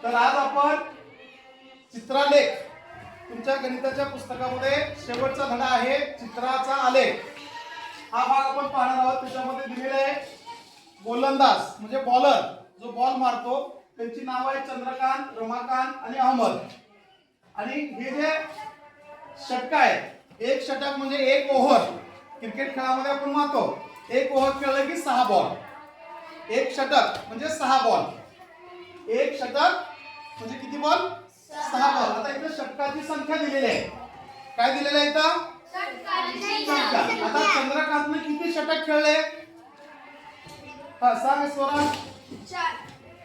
तर आज आपण चित्रालेख तुमच्या गणिताच्या पुस्तकामध्ये शेवटचा धडा आहे चित्राचा आलेख. हा भाग आपण पाहणार आहोत. त्याच्यामध्ये दिलेले आहे गोलंदाज म्हणजे बॉलर, जो बॉल मारतो त्यांची नाव आहे चंद्रकांत, रमाकांत आणि अहमद. आणि हे जे षटक आहेत, एक षटक म्हणजे एक ओव्हर. क्रिकेट खेळामध्ये आपण मारतो एक ओव्हर खेळलं की 6 बॉल. एक षटक म्हणजे 6 बॉल. एक षटक म्हणजे किती बॉल? 6 बॉल. आता इथे षटकाची संख्या दिलेली आहे. काय दिलेलं आहे इथं? संख्या. आता चंद्रकांतने किती षटक खेळले? हा सांग स्वरा. 4.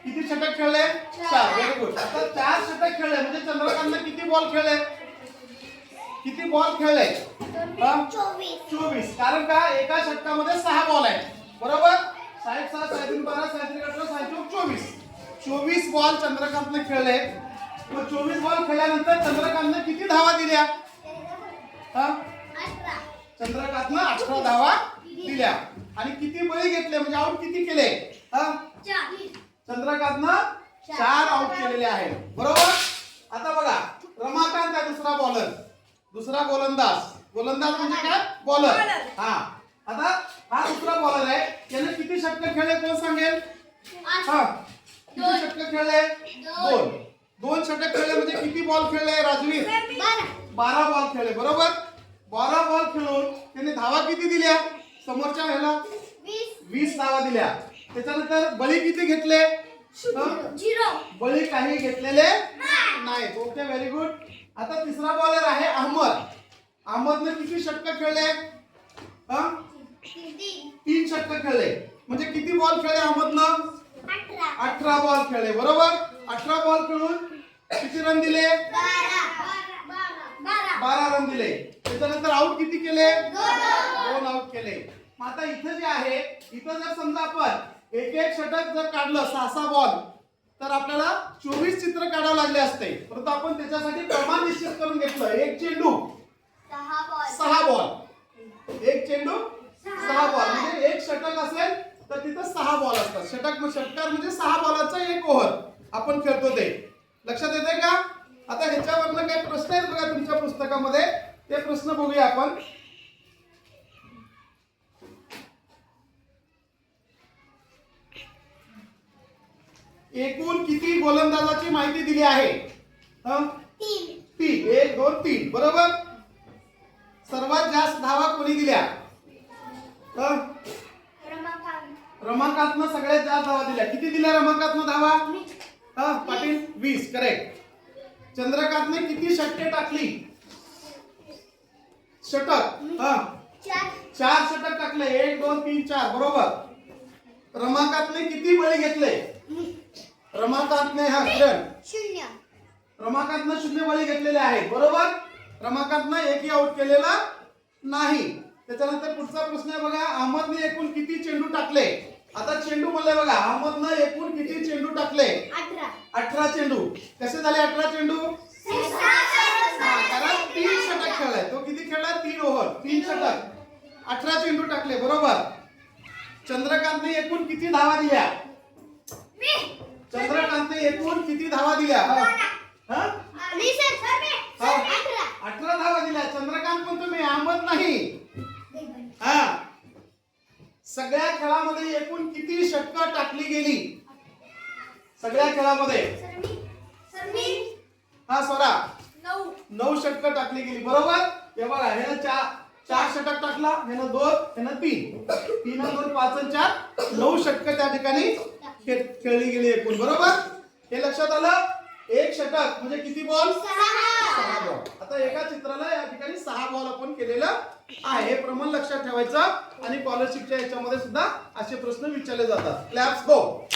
किती षटक खेळले? 4. Very good. आता 4 षटक खेळले म्हणजे चंद्रकांतने किती बॉल खेळले? किती बॉल खेळले? 24. कारण का एका षटकामध्ये 6 बॉल आहेत. बरोबर? 6 6 3 12 6 3 18 6 24. 24 बॉल चंद्रकांतने खेळले. मग 24 बॉल खेळल्यानंतर चंद्रकांतने किती धावा दिल्या? चंद्रकांतने 18 धावा दिल्या. आणि किती बळी घेतले म्हणजे आउट किती केले? चंद्रकांतने 4 आउट केलेले आहेत. बरोबर? आता बघा रमाकांत आहे दुसरा बॉलर, दुसरा गोलंदाज. गोलंदाज म्हणजे काय? बॉलर. हा आता हा दुसरा बॉलर आहे. त्याने किती षटक खेळले कोण सांगेल? हा किती षटक खेळले? 2 षटक खेळले म्हणजे किती बॉल खेळले राजवीर? 12 बॉल खेळले. बरोबर? 12 बॉल खेळून त्याने धावा किती दिल्या? समोरच्या ह्याला 20 धावा दिल्या. त्याच्यानंतर बळी किती घेतले? 0. बळी काही घेतलेले नाही. Okay, very good. आता तिसरा बॉलर आहे अहमद. अहमदने किती षटक खेळले? 3 षटक खेळले. म्हणजे किती बॉल खेळले अहमदनं? 18 बॉल खेळले. बरोबर? 18 बॉल खेळून किती रन दिले? 12 रन दिले. त्याच्यानंतर आउट किती केले? 2 आउट केले. मग आता इथं जे आहे, इथं जर समजा आपण एक षटक जर काढलं 6 बॉल तर आपल्याला 24 चित्र काढावं लागले असते. परंतु आपण त्याच्यासाठी प्रमाण निश्चित करून घेतलं. एक चेंडू 6 बॉल. एक चेंडू 6 बॉल म्हणजे एक षटक असेल तर तिथं 6 बॉल असतात. षटकार म्हणजे 6 बॉलाचा एक ओव्हर आपण खेळतो. ते लक्षात येते का? आता ह्याच्यावरनं काही प्रश्न आहेत बघा तुमच्या पुस्तकामध्ये, ते प्रश्न बघूया आपण. एकूण किती गोलंदाजाची माहिती दिली आहे? 3. 1 2 3. बरोबर? सर्वात जास्त धावा कोणी दिल्या? रमाकांतनं सगळ्यात जास्त धावा दिल्या. किती दिल्या रमाकांतनं धावा? पाटील 20. करेक्ट. चंद्रकांतने किती षटके टाकली? षटक 4 षटक टाकले. 1 2 3 4. बरोबर? रमाकांतने किती बळी घेतले? रमाकांतने 0. रमाकांतने 0 बळी घेतलेले आहेत. बरोबर? रमाकांतने एकही आउट केलेला नाही. त्याच्यानंतर पुढचा प्रश्न आहे बघा, अहमदने एकूण किती चेंडू टाकले? आता चेंडू म्हणले बघा, अहमदने एकूण किती चेंडू टाकले? 18 चेंडू. कसे झाले 18 चेंडू? कारण 3 षटक खेळलाय. तो किती खेळलाय? 3 ओव्हर, 3 षटक, 18 चेंडू टाकले. बरोबर? चंद्रकांतने एकूण किती धावा दिल्या? चंद्रकांतने एकूण किती धावा दिल्या? 18 धावा दिल्या. चंद्रकांत पण तुम्ही, अहमद नाही. सगळ्या खेळामध्ये एकूण किती षटकं टाकली गेली? सगळ्या खेळामध्ये स्वरा 9 षटकं टाकली गेली. बरोबर? हे बघा, ह्यानं 4 षटक टाकला, ह्यानं 2, ह्यानं 3. 3 2 5 4 9 षटकं त्या ठिकाणी खेळली गेली एकूण. बरोबर? हे लक्षात आलं? एक षटक म्हणजे किती बॉल? 6 बॉल. आता एका चित्राला या ठिकाणी 6 बॉल आपण केलेलं आहे. हे प्रमाण लक्षात ठेवायचं. आणि स्कॉलरशिपच्या याच्यामध्ये सुद्धा असे प्रश्न विचारले जातात. क्लॅप्स गो.